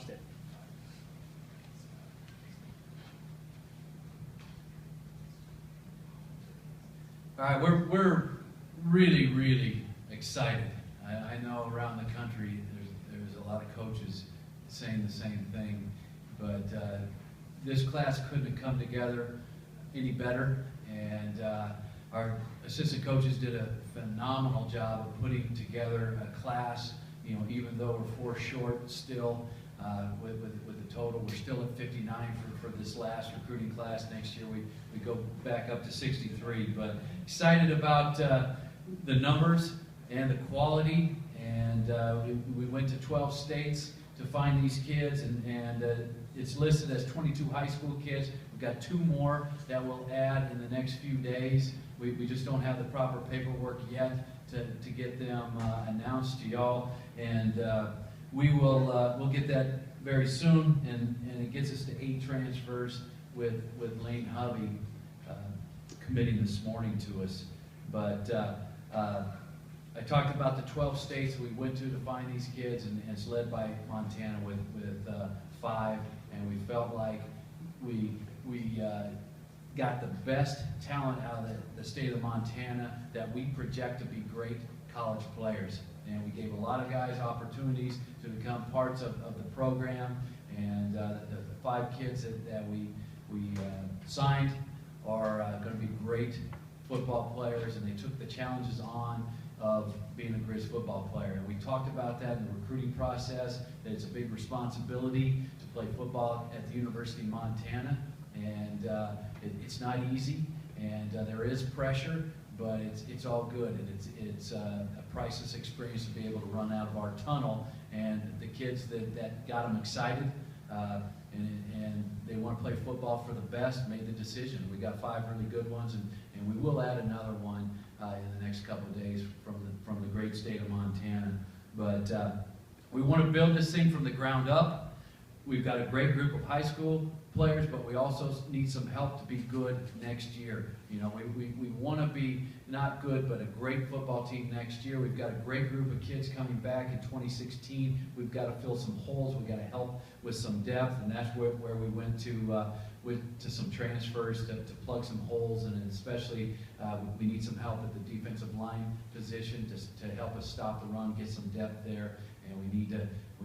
Stitt. All right, we're really excited. I know around the country there's a lot of coaches saying the same thing, but this class couldn't have come together any better, and our assistant coaches did a phenomenal job of putting together a class. You know, even though we're 4 short still with the total, we're still at 59 for this last recruiting class. Next year we go back up to 63. But excited about the numbers and the quality, and we went to 12 states to find these kids, and it's listed as 22 high school kids. We've got 2 more that we'll add in the next few days. We just don't have the proper paperwork yet to get them announced to y'all, and we'll get that very soon, and it gets us to 8 transfers with Lane Hovey committing this morning to us. But I talked about the 12 states we went to find these kids, and it's led by Montana with 5, and we felt like we got the best talent out of the state of Montana that we project to be great college players. And we gave a lot of guys opportunities to become parts of the program, and the 5 kids that we signed are going to be great football players, and they took the challenges on of being a great football player. And we talked about that in the recruiting process, that it's a big responsibility to play football at the University of Montana, and it's not easy, and there is pressure, but it's all good, and it's a priceless experience to be able to run out of our tunnel. And the kids that got them excited and they want to play football for the best made the decision. We got 5 really good ones, and we will add another one in the next couple of days from the great state of Montana. But we want to build this thing from the ground up. We've got a great group of high school players, but we also need some help to be good next year. You know, we want to be not good, but a great football team next year. We've got a great group of kids coming back in 2016. We've got to fill some holes. We've got to help with some depth, and that's where we went to some transfers to plug some holes, and especially we need some help at the defensive line position to help us stop the run, get some depth there, and we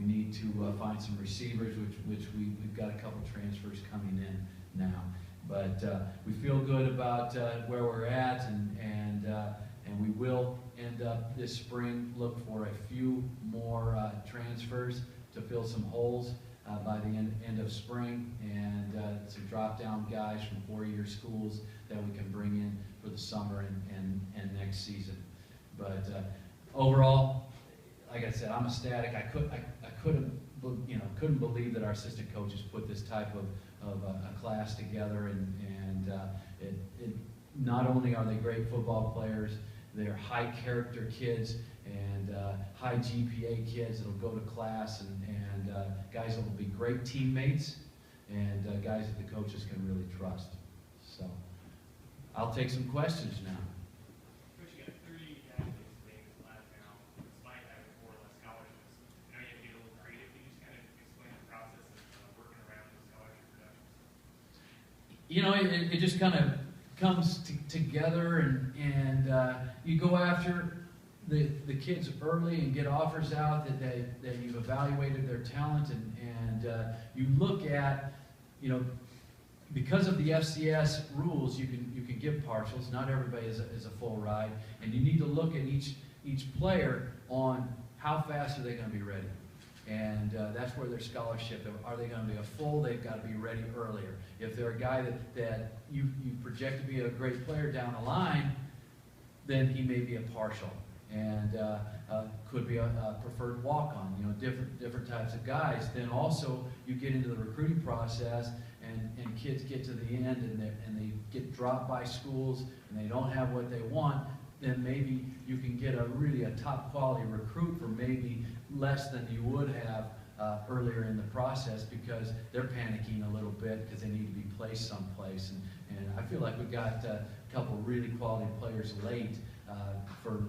need to find some receivers, which we've got a couple transfers coming in now. But we feel good about where we're at, and we will end up this spring look for a few more transfers to fill some holes by the end of spring, and some drop-down guys from 4-year schools that we can bring in for the summer and next season. But overall, like I said, I'm ecstatic. I couldn't believe that our assistant coaches put this type of a class together, and not only are they great football players, they're high character kids and high GPA kids that'll go to class, and guys that will be great teammates, and guys that the coaches can really trust. So I'll take some questions now. Coach, you got 3 athletes playing this class now, despite having 4 less scholarships. I know you have to get a little creative. Can you just kind of explain the process of working around the scholarship reductions? You know, it just kind of comes together, and you go after the kids early and get offers out that you've evaluated their talent, and you look at, you know, because of the FCS rules, you can give partials. Not everybody is a full ride, and you need to look at each player on how fast are they going to be ready. And that's where their scholarship, are they going to be a full? They've got to be ready earlier. If they're a guy that you project to be a great player down the line, then he may be a partial, and could be a preferred walk-on. You know, different types of guys. Then also you get into the recruiting process, and kids get to the end, and they get dropped by schools, and they don't have what they want. Then maybe you can get a top quality recruit for maybe less than you would have earlier in the process, because they're panicking a little bit because they need to be placed someplace. And I feel like we got a couple really quality players late for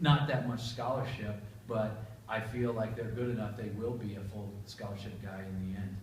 not that much scholarship, but I feel like they're good enough, they will be a full scholarship guy in the end.